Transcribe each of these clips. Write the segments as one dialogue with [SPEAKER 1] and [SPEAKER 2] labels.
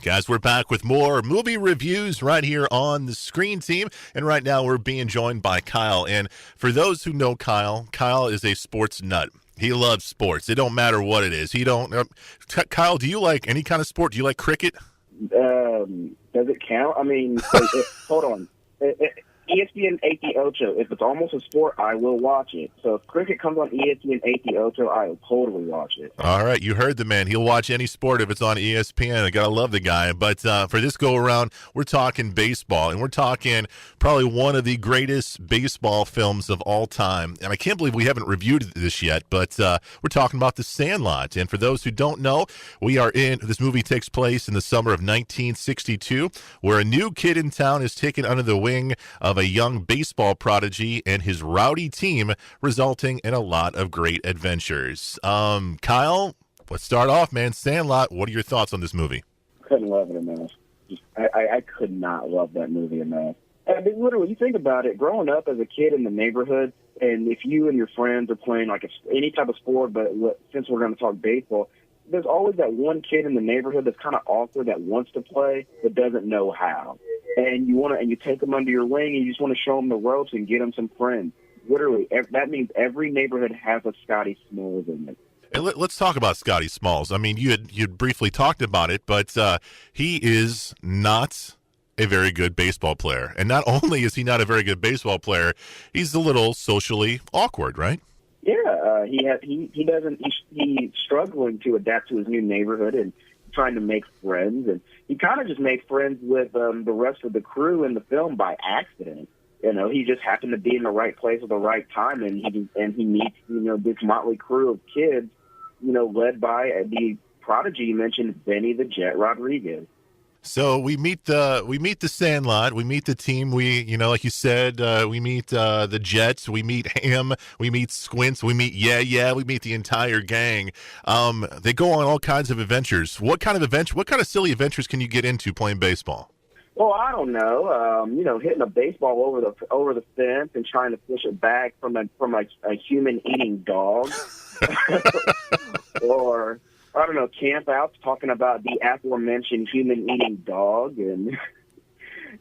[SPEAKER 1] Guys, we're back with more movie reviews right here on the Screen Team. And right now we're being joined by Kyle. And for those who know Kyle, Kyle is a sports nut. He loves sports. It don't matter what it is. He don't. Kyle, do you like any kind of sport? Do you like cricket?
[SPEAKER 2] Does it count? I mean, hold on. ESPN 88, if it's almost a sport, I will watch it. So if cricket comes on ESPN 88, I will totally watch it.
[SPEAKER 1] All right, you heard the man. He'll watch any sport if it's on ESPN. I gotta love the guy. But for this go around, we're talking baseball, and we're talking probably one of the greatest baseball films of all time. And I can't believe we haven't reviewed this yet. But we're talking about The Sandlot. And for those who don't know, this movie takes place in the summer of 1962, where a new kid in town is taken under the wing of a young baseball prodigy and his rowdy team, resulting in a lot of great adventures. Kyle, let's start off, man. Sandlot, what are your thoughts on this movie?
[SPEAKER 2] Couldn't love it enough. I could not love that movie enough. I mean, literally, you think about it, growing up as a kid in the neighborhood, and if you and your friends are playing like any type of sport, but since we're going to talk baseball, there's always that one kid in the neighborhood that's kind of awkward that wants to play but doesn't know how. And you take them under your wing and you just want to show them the ropes and get them some friends. Literally, that means every neighborhood has a Scotty Smalls in it.
[SPEAKER 1] And let's talk about Scotty Smalls. I mean, you'd briefly talked about it, but he is not a very good baseball player. And not only is he not a very good baseball player, he's a little socially awkward, right?
[SPEAKER 2] Yeah, he's struggling to adapt to his new neighborhood and trying to make friends, and he kind of just made friends with the rest of the crew in the film by accident. You know, he just happened to be in the right place at the right time, and he meets this motley crew of kids, led by the prodigy you mentioned, Benny the Jet Rodriguez.
[SPEAKER 1] So we meet the Sandlot, we meet the team, like you said, we meet the Jets, we meet Ham, we meet Squints, we meet we meet the entire gang. They go on all kinds of adventures. What kind of silly adventures can you get into playing baseball?
[SPEAKER 2] Well, I don't know. Hitting a baseball over the fence and trying to push it back from a human eating dog, or I don't know, camp outs talking about the aforementioned human-eating dog. And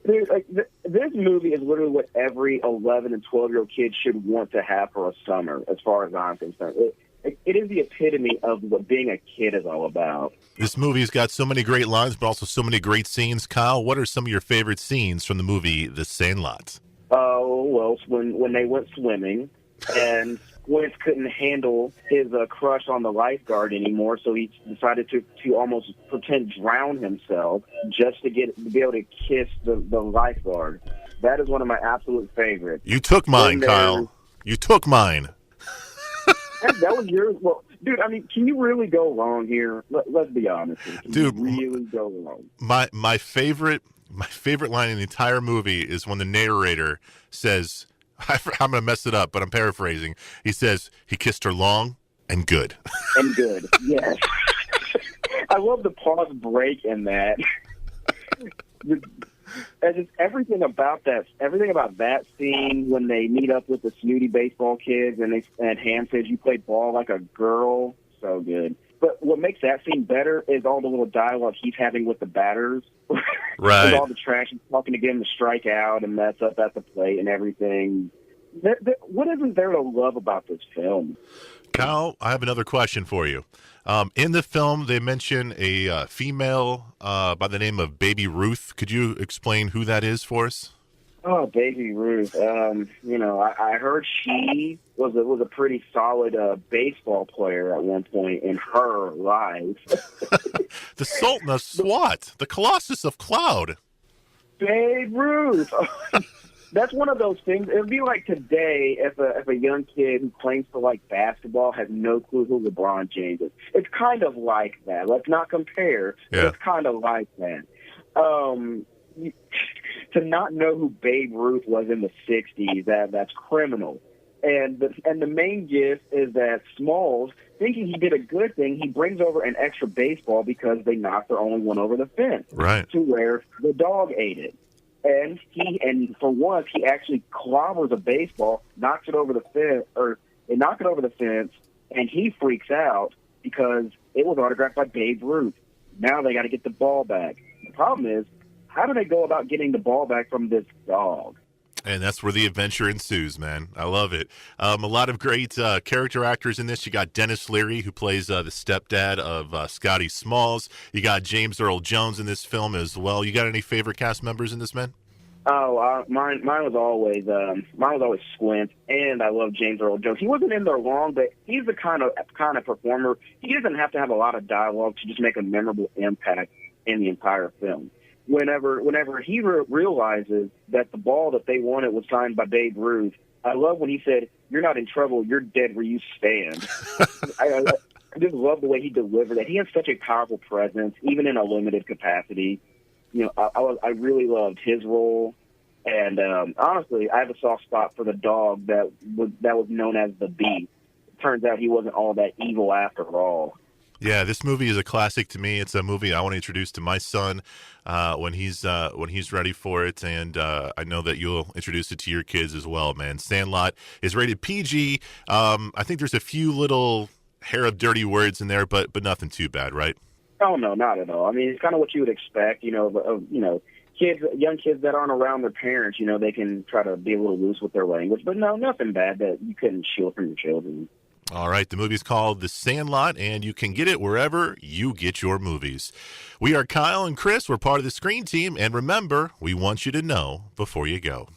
[SPEAKER 2] this movie is literally what every 11 and 12-year-old kid should want to have for a summer, as far as I'm concerned. It is the epitome of what being a kid is all about.
[SPEAKER 1] This movie's got so many great lines, but also so many great scenes. Kyle, what are some of your favorite scenes from the movie The Sandlot?
[SPEAKER 2] Oh, well, when they went swimming, and Squints couldn't handle his crush on the lifeguard anymore, so he decided to almost pretend drown himself just to be able to kiss the lifeguard. That is one of my absolute favorites.
[SPEAKER 1] You took mine, Kyle. You took mine.
[SPEAKER 2] That was yours. Well, dude, I mean, can you really go wrong here? Let's be honest. Can you really go wrong?
[SPEAKER 1] My favorite line in the entire movie is when the narrator says, I'm going to mess it up, but I'm paraphrasing. He says, he kissed her long and good.
[SPEAKER 2] And good, yes. I love the pause break in that. And just everything about that scene when they meet up with the snooty baseball kids and Ham says, you play ball like a girl. So good. But what makes that scene better is all the little dialogue he's having with the batters.
[SPEAKER 1] Right.
[SPEAKER 2] With all the trash he's talking to get him to strike out and mess up at the plate and everything. What isn't there to love about this film?
[SPEAKER 1] Kyle, I have another question for you. In the film, they mention a female by the name of Babe Ruth. Could you explain who that is for us?
[SPEAKER 2] Oh, Babe Ruth. I heard she was a pretty solid baseball player at one point in her life.
[SPEAKER 1] The Sultan of Swat, the Colossus of Cloud.
[SPEAKER 2] Babe Ruth. That's one of those things. It would be like today if a young kid who claims to like basketball has no clue who LeBron James is. It's kind of like that. Let's not compare. Yeah. It's kind of like that. To not know who Babe Ruth was in the 60s, that's criminal. And the main gift is that Smalls, thinking he did a good thing, he brings over an extra baseball because they knocked their only one over the fence.
[SPEAKER 1] Right.
[SPEAKER 2] To where the dog ate it. And for once, he actually clobbers a baseball, knocks it over the fence, and he freaks out because it was autographed by Babe Ruth. Now they got to get the ball back. problem is, how do they go about getting the ball back from this dog?
[SPEAKER 1] And that's where the adventure ensues, man. I love it. A lot of great character actors in this. You got Dennis Leary, who plays the stepdad of Scotty Smalls. You got James Earl Jones in this film as well. You got any favorite cast members in this, man?
[SPEAKER 2] Oh, mine was always Squint, and I love James Earl Jones. He wasn't in there long, but he's the kind of performer. He doesn't have to have a lot of dialogue to just make a memorable impact in the entire film. Whenever he realizes that the ball that they wanted was signed by Babe Ruth, I love when he said, "You're not in trouble. You're dead where you stand." I just love the way he delivered it. He has such a powerful presence, even in a limited capacity. You know, I really loved his role, and honestly, I have a soft spot for the dog that was known as the Beast. It turns out he wasn't all that evil after all.
[SPEAKER 1] Yeah, this movie is a classic to me. It's a movie I want to introduce to my son when he's ready for it, and I know that you'll introduce it to your kids as well, man. Sandlot is rated PG. I think there's a few little hair of dirty words in there, but nothing too bad, right?
[SPEAKER 2] Oh no, not at all. I mean, it's kind of what you would expect. Young kids that aren't around their parents, they can try to be a little loose with their language, but no, nothing bad that you couldn't shield from your children.
[SPEAKER 1] All right, the movie's called The Sandlot, and you can get it wherever you get your movies. We are Kyle and Chris. We're part of the Screen Team, and remember, we want you to know before you go.